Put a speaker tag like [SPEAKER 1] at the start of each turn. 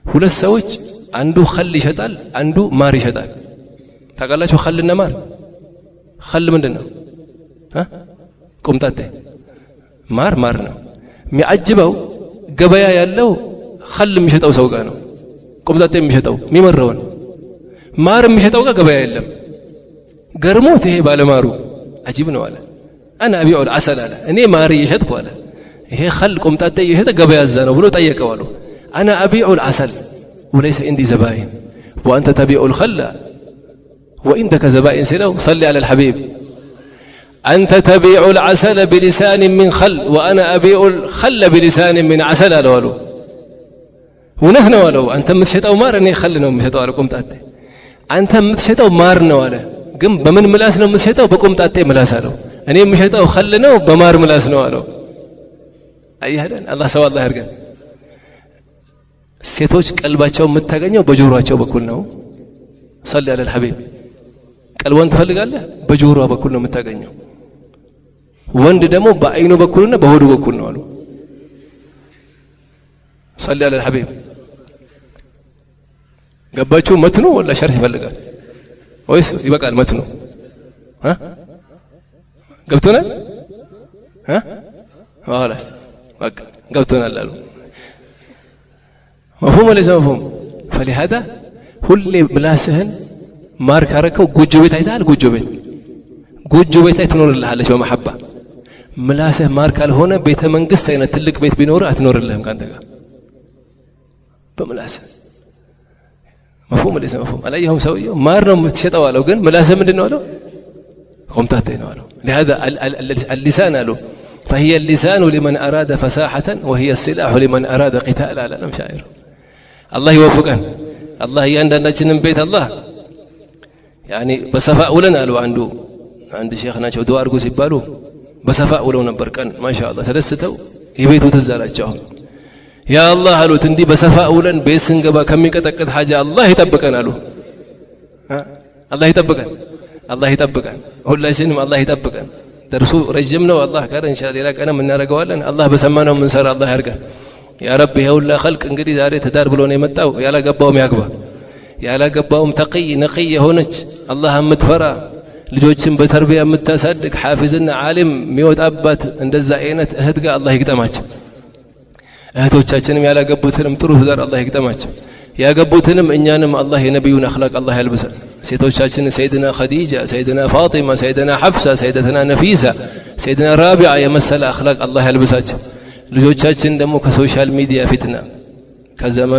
[SPEAKER 1] ሁለት ሰዎች አንዱ ኸል ይሸጣል አንዱ ማር ይሸጣል ታውቃላችሁ ኸልና ማር ኸል ምንድነው ቆምጣጤ ማር ነው የሚያጅበው ገበያ ያለው ኸል የሚሸጠው ሰው ጋር ነው ቆምጣጤ የሚሸጠው የሚመረው ማር የሚሸጠው ጋር ገበያ የለም ገርሞት ይሄ ባለማሩ አጂብ ነው አለ انا ابيع العسل አለ እኔ ማር እየሸጥኩ አለ ይሄ ኸል ቆምጣጤ እየሸጠ ገበያ እዛ ነው ብሎ ጠየቀው አሉ انا ابيع العسل وليس عندي زبائن وانت تبيع الخل وعندك زبائن سلو صلي على الحبيب انت تبيع العسل بلسان من خل وانا ابيع الخل بلسان من عسل قالوا ونحن ولو انت متشطው ማር እኔ ኸል ነው የምሸጠው አለ ቆምጣጤ አንተ የምትሸጠው ማር ነው አለ ግን በምን ምላስ ነው የምትሸጠው በቆምጣጤ ምላስ አለው እኔ የምሸጠው ኸል ነው በማር ምላስ ነው አለው አይያለን አላህ ሰው አላህ ያርገን ሴቶች ቀልባቸው የምታገኘው በጆሮአቸው በኩል ነው ሰለ على الحبيب ቀልቧን ትፈልጋለህ በጆሮዋ በኩል ነው የምታገኘው ወንድ ደግሞ በአይኑ በኩልና በሆዱ በኩል ነው አሉ ሰለ على الحبيب ገባችሁ መትኑ ወላ ሸርህ ይፈልጋል ወይስ ይበቃል መትኑ ገብቶናል خلاص በቃ ገብቶናል አሉ مفهوم ولا ليس مفهوم فلهذا ሁሌ ምላስህን ማር ካረከው ጎጆ ቤት አይታል ጎጆ ቤት ላይ ትኖርልሃለች በመሐባ ምላስህ ማር ካልሆነ ቤተ መንግስት አይነት ትልቅ ቤት ቢኖር አትኖርልህም ካንተ ጋር በምላስህ مفهوم ولا ليس مفهوم عليهم سويوا مار ነው የምትሸጠው አለው ግን ምላስህ ምንድነው አለው ቆምጣጤ ነው አለው لهذا اللسان አለው فهي اللسان لمن أراد فساحة وهي السلاح لمن أراد قتالا على المشاعر الله يوفقنا الله يندناچنن بيت الله يعني بصفاء ولنا قالوا عند شيخنا شو دعاء ارغو ሲባሉ በሰፋ ውለው ነበር ቀን ማሻአላህ ተደስተው የቤቱ ተዛላቸው ያ አላህ አሉት እንዲህ በሰፋ ውለን ቤት ስንገባ ከሚቀጠቅጥ ሐጃ አላህ ይጠብቀን አሉ አላህ ይጠብቀን ሁላችንም አላህ ይጠብቀን درسو رجمنا والله كان ان شاء الله لا كان من نرغواለን الله በሰማነው ምን ሰራ الله ያርጋል ያ ረብ ይሁላ خلق እንግዲህ ዛሬ ተዳር ብሎ ነው የመጣው ያላገባውም ያግባ ያላገባውም ተقي ነقي የሆነች الله የምትፈራ ልጆችን በተርቢያ የምታሳድግ حافظና ዓሊም የሚወጣባት እንደዛ አይነት እህት ጋር الله ይግጠማቸው እህቶቻችንም ያላገቡትንም ጥሩ ትዳር الله ይግጠማቸው ያገቡትንም እኛንም الله የነብዩን اخلاق الله ያልብሰን ሴቶቻችን ሰይድና ኸዲጃ ሰይድና ፋጢማ ሰይድና ሐፍሳ ሰይድና ነፊሳ ሰይድና ራቢዓ የመሰለ اخلاق الله ያልብሳቸው ልጆቻችን ደግሞ ከሶሻል ሚዲያ ፊትና ከዘመን